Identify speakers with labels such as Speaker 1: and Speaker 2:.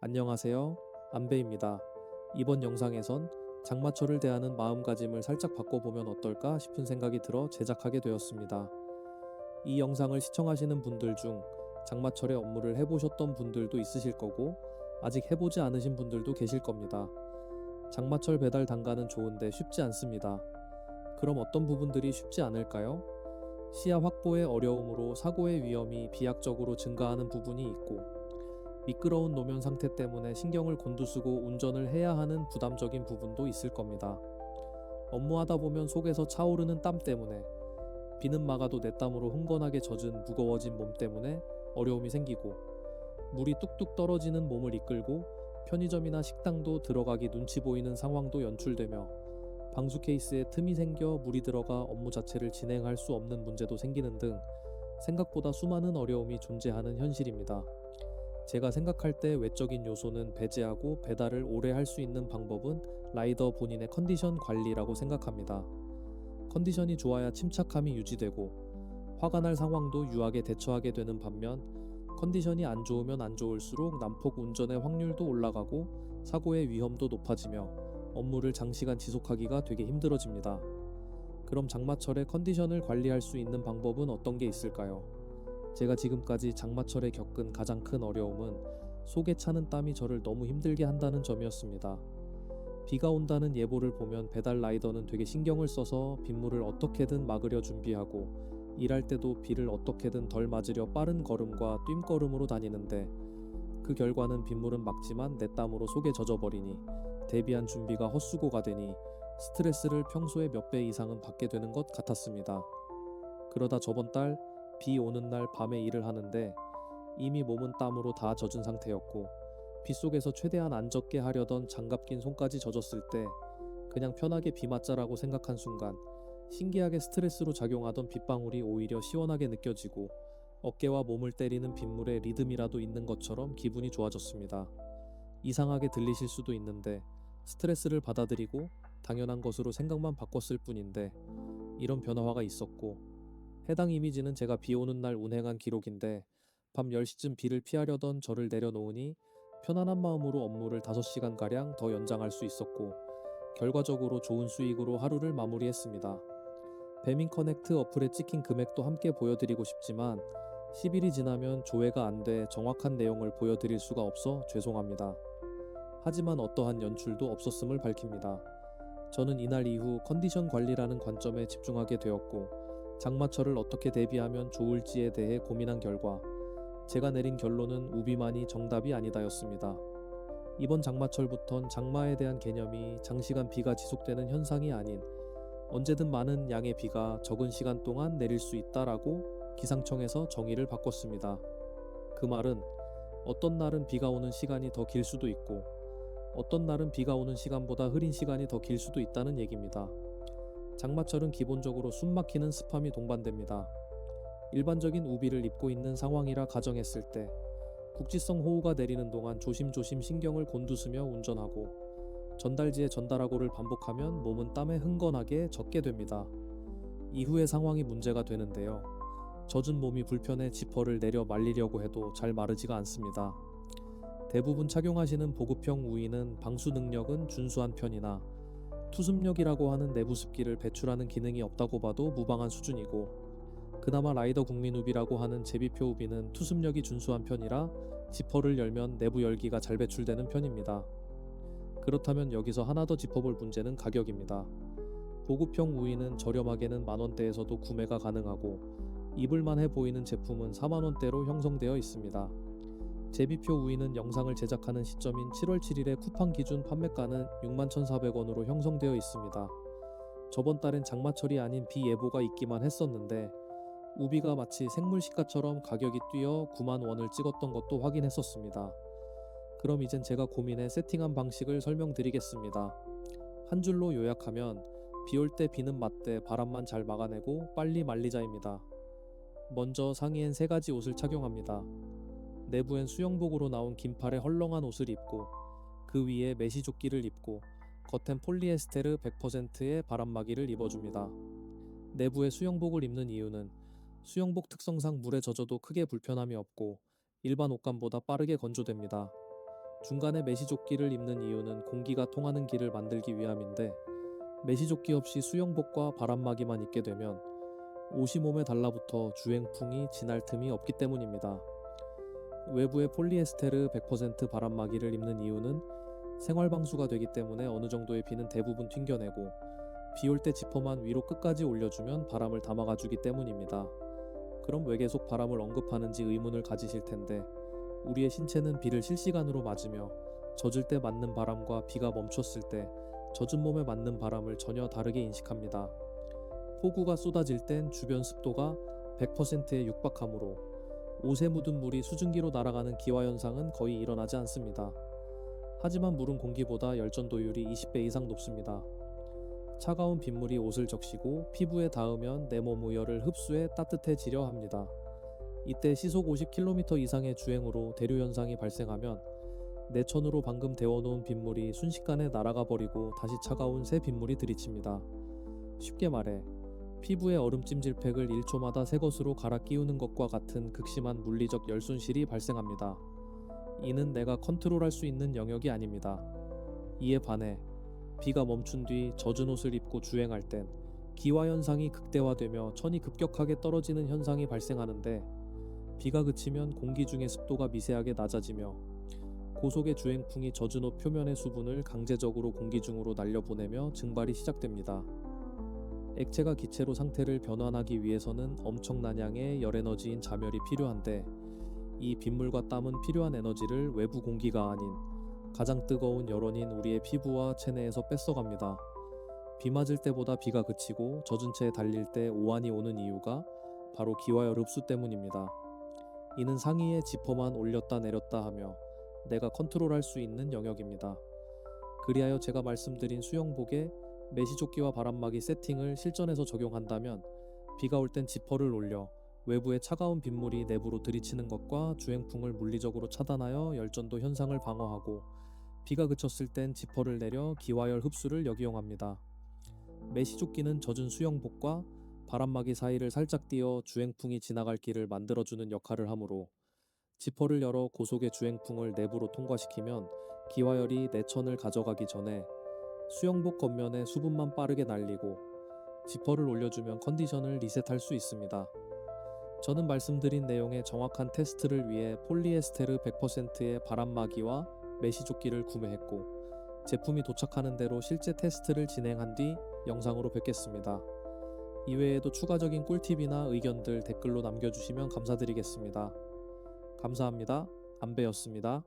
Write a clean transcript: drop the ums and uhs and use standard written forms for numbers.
Speaker 1: 안녕하세요. 안배입니다. 이번 영상에선 장마철을 대하는 마음가짐을 살짝 바꿔보면 어떨까 싶은 생각이 들어 제작하게 되었습니다. 이 영상을 시청하시는 분들 중 장마철에 업무를 해보셨던 분들도 있으실 거고 아직 해보지 않으신 분들도 계실 겁니다. 장마철 배달 단가는 좋은데 쉽지 않습니다. 그럼 어떤 부분들이 쉽지 않을까요? 시야 확보의 어려움으로 사고의 위험이 비약적으로 증가하는 부분이 있고 미끄러운 노면 상태 때문에 신경을 곤두쓰고 운전을 해야 하는 부담적인 부분도 있을 겁니다. 업무하다 보면 속에서 차오르는 땀 때문에 비는 막아도 내 땀으로 흥건하게 젖은 무거워진 몸 때문에 어려움이 생기고 물이 뚝뚝 떨어지는 몸을 이끌고 편의점이나 식당도 들어가기 눈치 보이는 상황도 연출되며 방수 케이스에 틈이 생겨 물이 들어가 업무 자체를 진행할 수 없는 문제도 생기는 등 생각보다 수많은 어려움이 존재하는 현실입니다. 제가 생각할 때 외적인 요소는 배제하고 배달을 오래 할 수 있는 방법은 라이더 본인의 컨디션 관리라고 생각합니다. 컨디션이 좋아야 침착함이 유지되고 화가 날 상황도 유하게 대처하게 되는 반면 컨디션이 안 좋으면 안 좋을수록 난폭 운전의 확률도 올라가고 사고의 위험도 높아지며 업무를 장시간 지속하기가 되게 힘들어집니다. 그럼 장마철에 컨디션을 관리할 수 있는 방법은 어떤 게 있을까요? 제가 지금까지 장마철에 겪은 가장 큰 어려움은 속에 차는 땀이 저를 너무 힘들게 한다는 점이었습니다. 비가 온다는 예보를 보면 배달 라이더는 되게 신경을 써서 빗물을 어떻게든 막으려 준비하고 일할 때도 비를 어떻게든 덜 맞으려 빠른 걸음과 뜀걸음으로 다니는데 그 결과는 빗물은 막지만 내 땀으로 속에 젖어버리니 대비한 준비가 헛수고가 되니 스트레스를 평소의 몇 배 이상은 받게 되는 것 같았습니다. 그러다 저번 달 비 오는 날 밤에 일을 하는데 이미 몸은 땀으로 다 젖은 상태였고 빗속에서 최대한 안 젖게 하려던 장갑 낀 손까지 젖었을 때 그냥 편하게 비 맞자라고 생각한 순간 신기하게 스트레스로 작용하던 빗방울이 오히려 시원하게 느껴지고 어깨와 몸을 때리는 빗물에 리듬이라도 있는 것처럼 기분이 좋아졌습니다. 이상하게 들리실 수도 있는데 스트레스를 받아들이고 당연한 것으로 생각만 바꿨을 뿐인데 이런 변화가 있었고 해당 이미지는 제가 비 오는 날 운행한 기록인데 밤 10시쯤 비를 피하려던 저를 내려놓으니 편안한 마음으로 업무를 5시간가량 더 연장할 수 있었고 결과적으로 좋은 수익으로 하루를 마무리했습니다. 배민 커넥트 어플에 찍힌 금액도 함께 보여드리고 싶지만 10일이 지나면 조회가 안 돼 정확한 내용을 보여드릴 수가 없어 죄송합니다. 하지만 어떠한 연출도 없었음을 밝힙니다. 저는 이날 이후 컨디션 관리라는 관점에 집중하게 되었고 장마철을 어떻게 대비하면 좋을지에 대해 고민한 결과 제가 내린 결론은 우비만이 정답이 아니다였습니다. 이번 장마철부턴 장마에 대한 개념이 장시간 비가 지속되는 현상이 아닌 언제든 많은 양의 비가 적은 시간 동안 내릴 수 있다라고 기상청에서 정의를 바꿨습니다. 그 말은 어떤 날은 비가 오는 시간이 더 길 수도 있고 어떤 날은 비가 오는 시간보다 흐린 시간이 더 길 수도 있다는 얘기입니다. 장마철은 기본적으로 숨막히는 습함이 동반됩니다. 일반적인 우비를 입고 있는 상황이라 가정했을 때 국지성 호우가 내리는 동안 조심조심 신경을 곤두쓰며 운전하고 전달지에 전달하고를 반복하면 몸은 땀에 흥건하게 젖게 됩니다. 이후의 상황이 문제가 되는데요. 젖은 몸이 불편해 지퍼를 내려 말리려고 해도 잘 마르지가 않습니다. 대부분 착용하시는 보급형 우위는 방수 능력은 준수한 편이나 투습력이라고 하는 내부 습기를 배출하는 기능이 없다고 봐도 무방한 수준이고 그나마 라이더 국민 우비라고 하는 제비표 우비는 투습력이 준수한 편이라 지퍼를 열면 내부 열기가 잘 배출되는 편입니다. 그렇다면 여기서 하나 더 짚어볼 문제는 가격입니다. 보급형 우위는 저렴하게는 만원대에서도 구매가 가능하고 입을만해 보이는 제품은 4만원대로 형성되어 있습니다. 제비표 우위는 영상을 제작하는 시점인 7월 7일에 쿠팡 기준 판매가는 61,400원으로 형성되어 있습니다. 저번 달엔 장마철이 아닌 비 예보가 있기만 했었는데 우비가 마치 생물시가처럼 가격이 뛰어 9만 원을 찍었던 것도 확인했었습니다. 그럼 이젠 제가 고민해 세팅한 방식을 설명드리겠습니다. 한 줄로 요약하면 비 올 때 비는 맞되 바람만 잘 막아내고 빨리 말리자입니다. 먼저 상의엔 3가지 옷을 착용합니다. 내부엔 수영복으로 나온 긴팔에 헐렁한 옷을 입고 그 위에 메시조끼를 입고 겉엔 폴리에스테르 100%의 바람막이를 입어줍니다. 내부에 수영복을 입는 이유는 수영복 특성상 물에 젖어도 크게 불편함이 없고 일반 옷감보다 빠르게 건조됩니다. 중간에 메시조끼를 입는 이유는 공기가 통하는 길을 만들기 위함인데 메시조끼 없이 수영복과 바람막이만 입게 되면 옷이 몸에 달라붙어 주행풍이 지날 틈이 없기 때문입니다. 외부에 폴리에스테르 100% 바람막이를 입는 이유는 생활방수가 되기 때문에 어느 정도의 비는 대부분 튕겨내고 비 올 때 지퍼만 위로 끝까지 올려주면 바람을 담아가주기 때문입니다. 그럼 왜 계속 바람을 언급하는지 의문을 가지실 텐데 우리의 신체는 비를 실시간으로 맞으며 젖을 때 맞는 바람과 비가 멈췄을 때 젖은 몸에 맞는 바람을 전혀 다르게 인식합니다. 폭우가 쏟아질 땐 주변 습도가 100%에 육박하므로 옷에 묻은 물이 수증기로 날아가는 기화현상은 거의 일어나지 않습니다. 하지만 물은 공기보다 열전도율이 20배 이상 높습니다. 차가운 빗물이 옷을 적시고 피부에 닿으면 내 몸 의열을 흡수해 따뜻해지려 합니다. 이때 시속 50km 이상의 주행으로 대류 현상이 발생하면 내천으로 방금 데워놓은 빗물이 순식간에 날아가 버리고 다시 차가운 새 빗물이 들이칩니다. 쉽게 말해 피부의 얼음 찜질팩을 1초마다 새 것으로 갈아 끼우는 것과 같은 극심한 물리적 열손실이 발생합니다. 이는 내가 컨트롤할 수 있는 영역이 아닙니다. 이에 반해 비가 멈춘 뒤 젖은 옷을 입고 주행할 땐 기화 현상이 극대화되며 천이 급격하게 떨어지는 현상이 발생하는데 비가 그치면 공기 중의 습도가 미세하게 낮아지며 고속의 주행풍이 젖은 옷 표면의 수분을 강제적으로 공기 중으로 날려보내며 증발이 시작됩니다. 액체가 기체로 상태를 변환하기 위해서는 엄청난 양의 열에너지인 자멸이 필요한데 이 빗물과 땀은 필요한 에너지를 외부 공기가 아닌 가장 뜨거운 열원인 우리의 피부와 체내에서 뺏어갑니다. 비 맞을 때보다 비가 그치고 젖은 채 달릴 때 오한이 오는 이유가 바로 기화열 흡수 때문입니다. 이는 상의에 지퍼만 올렸다 내렸다 하며 내가 컨트롤할 수 있는 영역입니다. 그리하여 제가 말씀드린 수영복에 메시조끼와 바람막이 세팅을 실전에서 적용한다면 비가 올 땐 지퍼를 올려 외부의 차가운 빗물이 내부로 들이치는 것과 주행풍을 물리적으로 차단하여 열전도 현상을 방어하고 비가 그쳤을 땐 지퍼를 내려 기화열 흡수를 역이용합니다. 메시조끼는 젖은 수영복과 바람막이 사이를 살짝 띄어 주행풍이 지나갈 길을 만들어주는 역할을 하므로 지퍼를 열어 고속의 주행풍을 내부로 통과시키면 기화열이 내천을 가져가기 전에 수영복 겉면에 수분만 빠르게 날리고 지퍼를 올려주면 컨디션을 리셋할 수 있습니다. 저는 말씀드린 내용의 정확한 테스트를 위해 폴리에스테르 100%의 바람막이와 메시조끼를 구매했고 제품이 도착하는 대로 실제 테스트를 진행한 뒤 영상으로 뵙겠습니다. 이외에도 추가적인 꿀팁이나 의견들 댓글로 남겨주시면 감사드리겠습니다. 감사합니다. 안배였습니다.